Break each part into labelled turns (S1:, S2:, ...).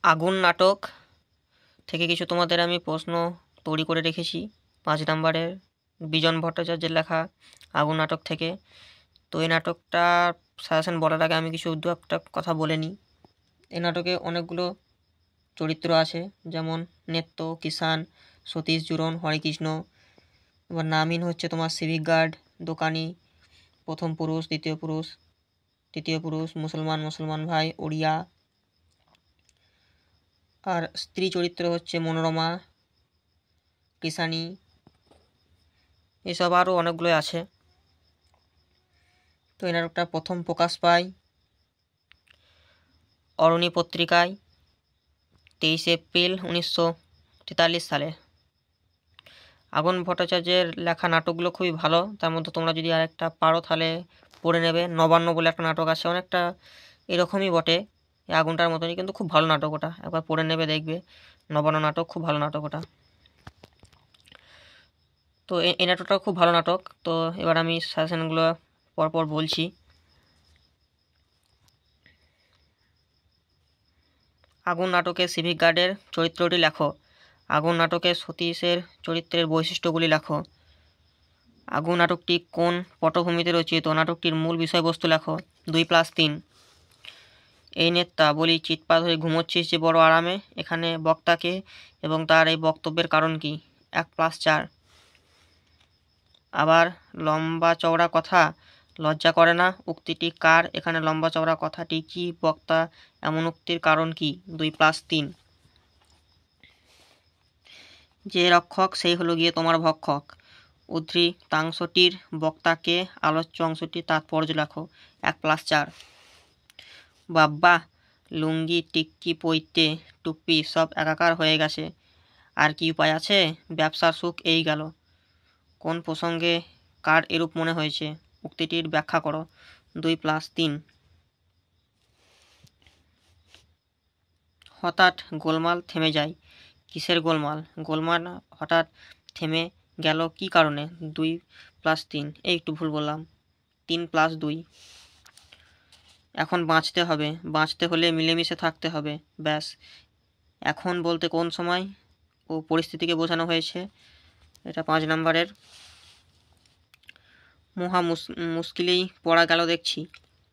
S1: আগুন নাটক থেকে কিছু তোমাদের আমি প্রশ্ন তৈরি করে রেখেছি 5 নম্বরের বিজন ভট্টাচার্যের লেখা আগুন নাটক থেকে। তো এই নাটকটা সাজেশন বলার আগে আমি কিছু দু একটা কথা বলে নিই। এই নাটকে অনেকগুলো চরিত্র আছে, যেমন নেত্য, কিষান, সতীশ, জুরন, হরিকৃষ্ণ। এবার নামহীন হচ্ছে তোমার সিভিক গার্ড, দোকানি, প্রথম পুরুষ, দ্বিতীয় পুরুষ, তৃতীয় পুরুষ, মুসলমান ভাই, ওড়িয়া। আর স্ত্রী চরিত্র হচ্ছে মনোরমা, কিষানি, এসব আরও অনেকগুলো আছে। তো এই নাটকটা প্রথম প্রকাশ পায় অরণি পত্রিকায় 23 এপ্রিল 1943 সালে। আগুন ভট্টাচার্যের লেখা নাটকগুলো খুবই ভালো। তার মধ্যে তোমরা যদি আরেকটা পারো তাহলে পড়ে নেবে। নবান্ন বলে একটা নাটক আছে, অনেকটা এরকমই বটে, এই আগুনটার মতনই, কিন্তু খুব ভালো নাটক ওটা। একবার পড়ে নেবে, দেখবে নবান্ন নাটক, খুব ভালো নাটক ওটা। তো এই নাটকটাও খুব ভালো নাটক। তো এবার আমি সাজেশনগুলো পরপর বলছি। আগুন নাটকে সিভিক গার্ডের চরিত্রটি লেখো। আগুন নাটকে সতীশের চরিত্রের বৈশিষ্ট্যগুলি লেখো। আগুন নাটকটি কোন পটভূমিতে রচিত? নাটকটির মূল বিষয়বস্তু লেখো। 2+3। এই নেতা বলি চিৎপাত হয়ে ঘুমোচ্ছিস যে বড় আরামে, এখানে বক্তাকে এবং তার এই বক্তব্যের কারণ কি? 1+4। আবার লম্বা চওড়া কথা লজ্জা করে না, উক্তিটি কার? এখানে লম্বা চওড়া কথাটি কি? বক্তা এমন উক্তির কারণ কি? 2+3। যে রক্ষক সেই হলো গিয়ে তোমার ভক্ষক। উদ্ধৃতাংশটির বক্তাকে, আলোচ্য অংশটির তাৎপর্য লেখো। 1+4। বাব্বা, লুঙ্গি, টিক্কি, পৈতে, টুপি সব একাকার হয়ে গেছে, আর কি উপায় আছে? ব্যবসার সুখ এই গেল। কোন প্রসঙ্গে কার এরূপ মনে হয়েছে? উক্তিটির ব্যাখ্যা করো। 2+3। হঠাৎ গোলমাল থেমে যায়। কিসের গোলমাল? গোলমাল হঠাৎ থেমে গেল কি কারণে? 2+3। এই একটু ভুল বললাম, 3+2। এখন বাঁচতে হবে, বাঁচতে হলে মিলেমিশে থাকতে হবে। ব্যাস। এখন বলতে কোন সময় ও পরিস্থিতিকে বোঝানো হয়েছে? এটা 5 নম্বরের। মহা মুশকিলেই পড়া গেল দেখছি।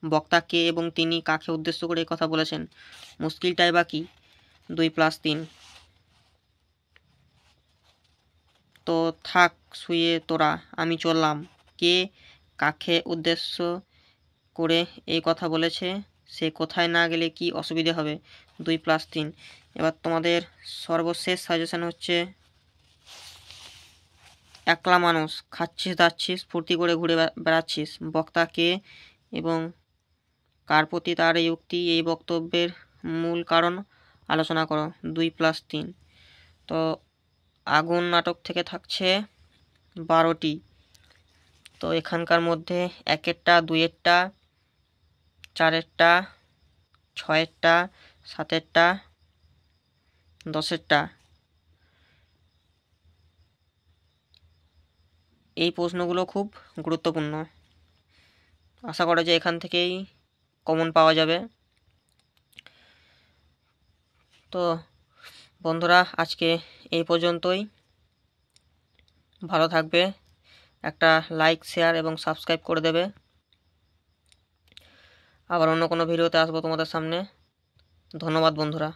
S1: বক্তা কে এবং তিনি কাকে উদ্দেশ্য করে কথা বলেছেন? মুশকিলটাই বা কি? 2+3। তো থাক শুয়ে তোরা, আমি চললাম। কে কাকে উদ্দেশ্য করে এই কথা বলেছে? সে কোথায় না গেলে কি অসুবিধে হবে? 2+3। এবার তোমাদের সর্বশেষ সাজেশন হচ্ছে একলা মানুষ, খাচ্ছিস দাচ্ছিস, ফুর্তি করে ঘুরে বেড়াচ্ছিস। বক্তা কে এবং কার প্রতি তার এই উক্তি, এই বক্তব্যের মূল কারণ আলোচনা করো। 2+3। তো আগুন নাটক থেকে থাকছে 12টি। তো এখানকার মধ্যে 1এরটা, 2এরটা, 4এরটা, 6এরটা, 7এরটা, 10এরটা, এই প্রশ্নগুলো খুব গুরুত্বপূর্ণ। আশা করা যায় এখান থেকেই কমন পাওয়া যাবে। তো বন্ধুরা, আজকে এই পর্যন্তই। ভালো থাকবে, একটা লাইক, শেয়ার এবং সাবস্ক্রাইব করে দেবে। আবার অন্য কোনো ভিডিওতে আসবো তোমাদের সামনে। ধন্যবাদ বন্ধুরা।